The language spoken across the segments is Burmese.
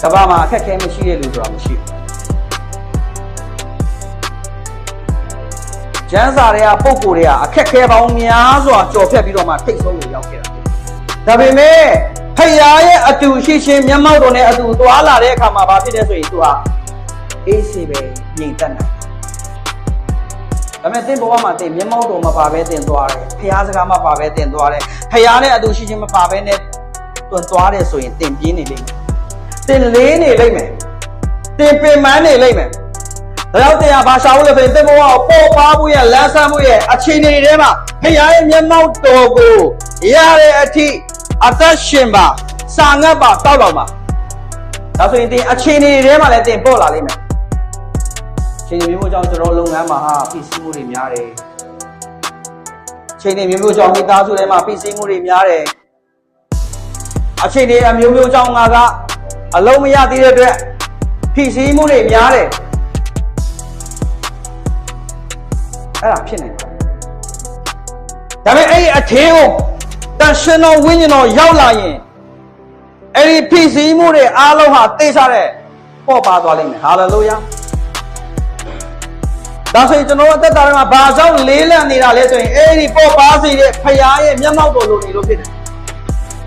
ကဘာမှာအခက်ခဲမရှိတဲ့လူဆိုတာမရှိဘူးကျန်းစာတွေကပုံကိုယ်တွေကအခက်ခဲပေါင်းများစွာကြော်ဖြတ်ပြီးတော့မှထိတ်ဆုံးကိုရောက်ခဲ့တာဒါပေမဲ့ဖယားရဲ့အတူရှိချင်းမျက်မှောက်တော်နဲ့အတူသွားလာတဲ့အခါမှာဘာဖြစ်လဲဆိုရင်သူဟာအေးစေပဲငြိမ်သက်နိုင်ဒါပေမဲ့တင်ဘဝမှာတင်မျက်မှောက်တော်မပါဘဲတင်သွားတယ်ဖယားစကားမပါဘဲတင်သွားတယ်ဖယားနဲ့အတူရှိချင်းမပါဘဲနဲ့တွန်သွားတယ်ဆိုရင်တင်ပြင်းနေလိမ့်မယ်တင်လေးနေလိမ့်မယ်တင်ပင်ပန်းနေလိမ့်မယ်ဒါကြောင့်တရားဘာရှာလို့လဲဆိုရင်တင်ဘဝကိုပေါ်ပါမှုရဲ့လမ်းဆန်းမှုရဲ့အခြေအနေတွေထဲမှာဖယားရဲ့မျက်မှောက်တော်ကိုရတဲ့အထိအသက်ရှင်ပါစာငတ်ပါတောက်တော့ပါဒါဆိုရင်တင်အခြေအနေတွေထဲမှာလည်းတင်ပေါ်လာလိမ့်မယ်ချိန်နေမျိုးကြောင့်ကျွန်တော်လုပ်ငန်းမှာဟာပြည်စည်းမှုတွေများတယ်ချိန်နေမျိုးကြောင့်မိသားစုထဲမှာပြည်စည်းမှုတွေများတယ်အချိန်တွေအမျိုးမျိုးကြောင့်ငါကအလုံးမရသေးတဲ့အတွက်ပြည်စည်းမှုတွေများတယ်အဲ့ဒါဖြစ်နေတယ်ဒါပေမဲ့အဲ့ဒီအထေးကိုတန်ရှင်တော်ဝိညာဉ်တော်ရောက်လာရင်အဲ့ဒီပြည်စည်းမှုတွေအားလုံးဟာသိချတဲ့ပေါ်ပါသွားလိမ့်မယ်ဟာလေလုယာဒါဆိုရင်ကျွန်တော်တို့အသက်တာထဲမှာဘာကြောင့်လေးလံနေတာလဲဆိုရင်အဲ့ဒီပေါ်ပါစေတဲ့ဖယားရဲ့မျက်မှောက်တော်လိုနေလို့ဖြစ်တယ်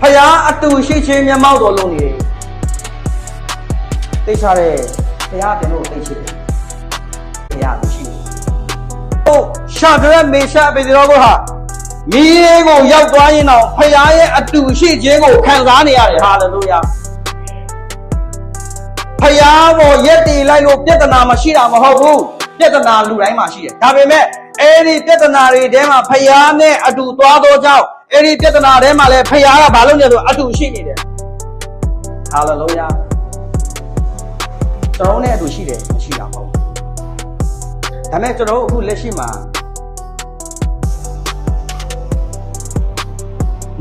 ဖယားအတူရှိချင်းမျက်မှောက်တော်လိုနေတယ်သိချတဲ့ဖယားကျွန်တော်သိရှိတယ်ဖယားသိရှိတယ်ဟုတ်ရှာဒရက်မေရှာပေတော်ကဟာမီးလေးကိုရောက်သွားရင်တော့ဖယားရဲ့အတူရှိခြင်းကိုခံစားနေရတယ်ဟာလေလုယာဖယားကိုရက်တည်လိုက်လို့ပြဿနာမရှိတာမဟုတ်ဘူးပြဿနာလူတိုင်းမှာရှိတယ်ဒါပေမဲ့အဲ့ဒီပြဿနာတွေထဲမှာဖယားနဲ့အတူသွားတော့ကြောင့်အဲ့ဒီပြဿနာထဲမှာလည်းဖယားကဘာလုပ်နေလဲဆိုအတူရှိနေတယ်ဟာလေလုယာကျွန်တော်နဲ့အတူရှိတယ်မရှိတာမဟုတ်ဘူးဒါပေမဲ့ကျွန်တော်အခုလက်ရှိမှာ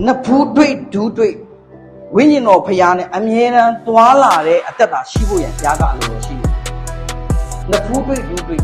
နဖူးတွေ့ဒူးတွေ့ဝိညာဉ်တော်ဖယားနဲ့အမြဲတမ်းသွားလာတဲ့အသက်တာရှိဖို့ရန်ကြားကအလိုရှိတယ်နဖူးတွေ့ဒူးတွေ့